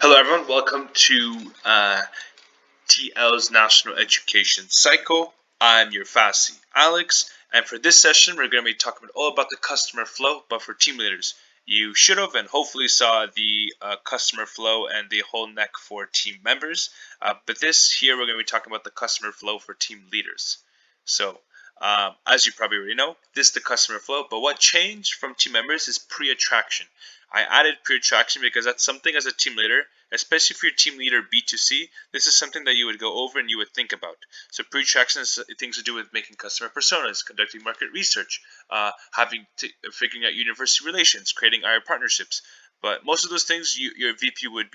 Hello, everyone. Welcome to TL's National Education Cycle. I'm your FASI, Alex, and for this session, we're going to be talking all about the customer flow, but for team leaders. You should have and hopefully saw the customer flow and the whole neck for team members, but this here we're going to be talking about the customer flow for team leaders. So, as you probably already know, this is the customer flow, but what changed from team members is pre-attraction. I added pre-attraction because that's something as a team leader, especially if you're team leader B2C, this is something that you would go over and you would think about. So pre-attraction is things to do with making customer personas, conducting market research, figuring out university relations, creating IR partnerships. But most of those things your VP would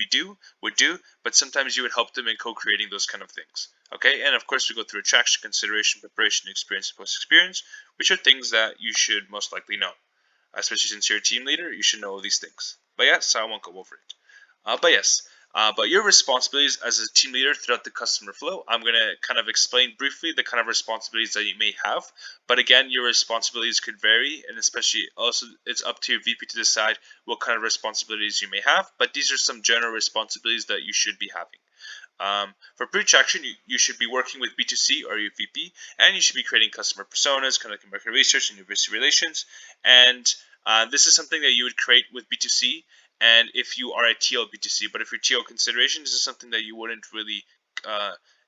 do, but sometimes you would help them in co-creating those kind of things. Okay, and of course we go through attraction, consideration, preparation, experience, and post-experience, which are things that you should most likely know. Especially since you're a team leader, you should know all these things. But yes, so I won't go over it. But your responsibilities as a team leader throughout the customer flow, I'm going to kind of explain briefly the kind of responsibilities that you may have. But again, your responsibilities could vary, and especially also it's up to your VP to decide what kind of responsibilities you may have. But these are some general responsibilities that you should be having. For pre-attraction, you should be working with B2C or your VP, and you should be creating customer personas, conducting market research, and university relations. And this is something that you would create with B2C, and if you are a TL B2C. But if you're TL consideration, this is something that you wouldn't really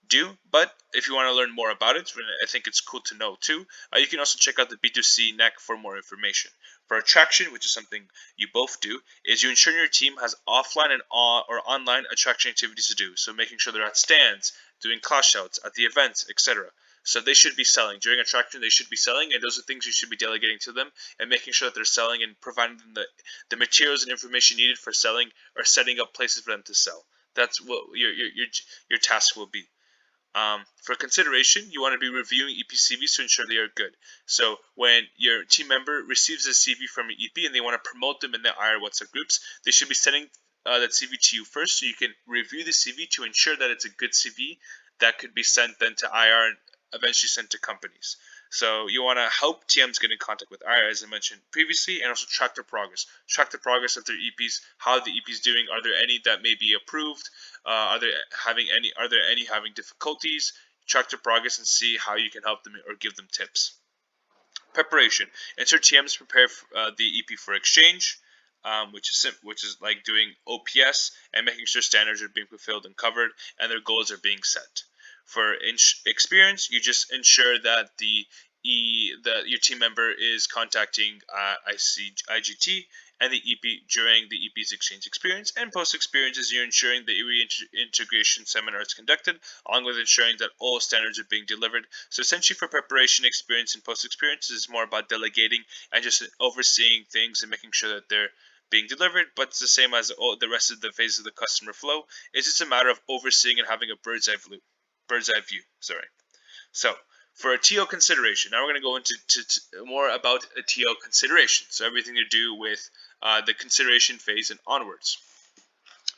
do. But if you want to learn more about it, I think it's cool to know too. You can also check out the B2C neck for more information. For attraction, which is something you both do, is you ensure your team has offline and or online attraction activities to do. So making sure they're at stands, doing class shouts at the events, etc. So they should be selling. During attraction, they should be selling, and those are things you should be delegating to them and making sure that they're selling and providing them the materials and information needed for selling or setting up places for them to sell. That's what your task will be. For consideration, you want to be reviewing EP CVs to ensure they are good. So when your team member receives a CV from an EP and they want to promote them in their IR WhatsApp groups, they should be sending that CV to you first so you can review the CV to ensure that it's a good CV that could be sent then to IR and eventually sent to companies. So you want to help TMs get in contact with IR, as I mentioned previously, and also track their progress. Track the progress of their EPs, how the EPs doing. Are there any that may be approved? Are there any having difficulties? Track their progress and see how you can help them or give them tips. Preparation. Ensure TMs prepare the EP for exchange, which is like doing OPS and making sure standards are being fulfilled and covered, and their goals are being set. For experience, you just ensure that your team member is contacting IGT and the EP during the EP's exchange experience, and post experience is you're ensuring the reintegration seminar is conducted, along with ensuring that all standards are being delivered. So essentially for preparation, experience, and post experience is more about delegating and just overseeing things and making sure that they're being delivered, but it's the same as all the rest of the phases of the customer flow. It's just a matter of overseeing and having a bird's eye view. So for a TL consideration, now we're going to go into more about a TL consideration. So everything to do with the consideration phase and onwards.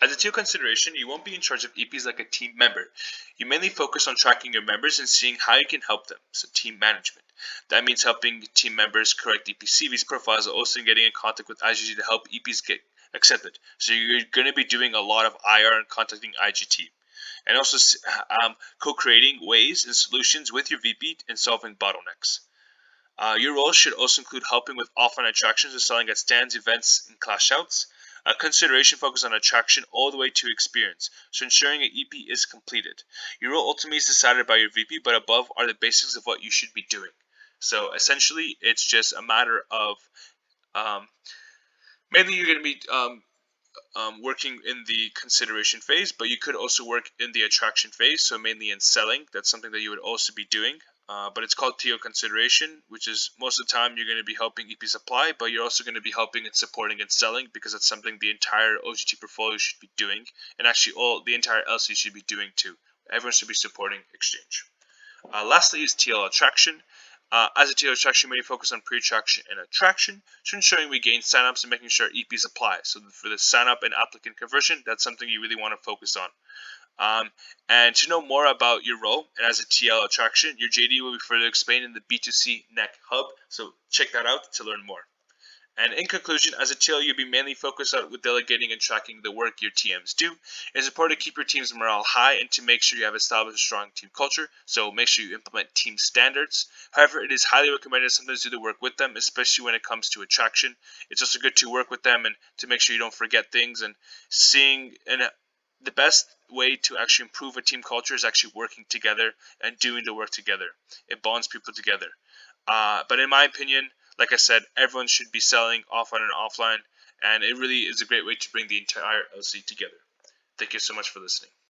As a TL consideration, you won't be in charge of EPs like a team member. You mainly focus on tracking your members and seeing how you can help them. So team management. That means helping team members correct EP CVs profiles, also getting in contact with IGT to help EPs get accepted. So you're going to be doing a lot of IR and contacting IGT. And also co-creating ways and solutions with your VP and solving bottlenecks. Your role should also include helping with offline attractions or selling at stands, events, and class shouts. Consideration focus on attraction all the way to experience, so ensuring an EP is completed. Your role ultimately is decided by your VP, but above are the basics of what you should be doing. So essentially, it's just a matter of mainly you're going to be working in the consideration phase, but you could also work in the attraction phase, so mainly in selling. That's something that you would also be doing. But it's called TL consideration, which is most of the time you're going to be helping EPs apply, but you're also going to be helping and supporting and selling, because that's something the entire OGT portfolio should be doing, and actually the entire LC should be doing too. Everyone should be supporting exchange. Lastly is TL attraction. As a TL attraction, we focus on pre-attraction and attraction, so ensuring we gain signups and making sure EPs apply. So for the sign-up and applicant conversion, that's something you really want to focus on. And to know more about your role and as a TL attraction, your JD will be further explained in the B2C NEC Hub, so check that out to learn more. And in conclusion, as a TL, you'll be mainly focused on with delegating and tracking the work your TMs do. It's important to keep your team's morale high and to make sure you have established a strong team culture, so make sure you implement team standards. However, it is highly recommended to sometimes do the work with them, especially when it comes to attraction. It's also good to work with them and to make sure you don't forget things, and the best way to actually improve a team culture is actually working together and doing the work together. It bonds people together. But in my opinion, like I said, everyone should be selling offline and offline, and it really is a great way to bring the entire LC together. Thank you so much for listening.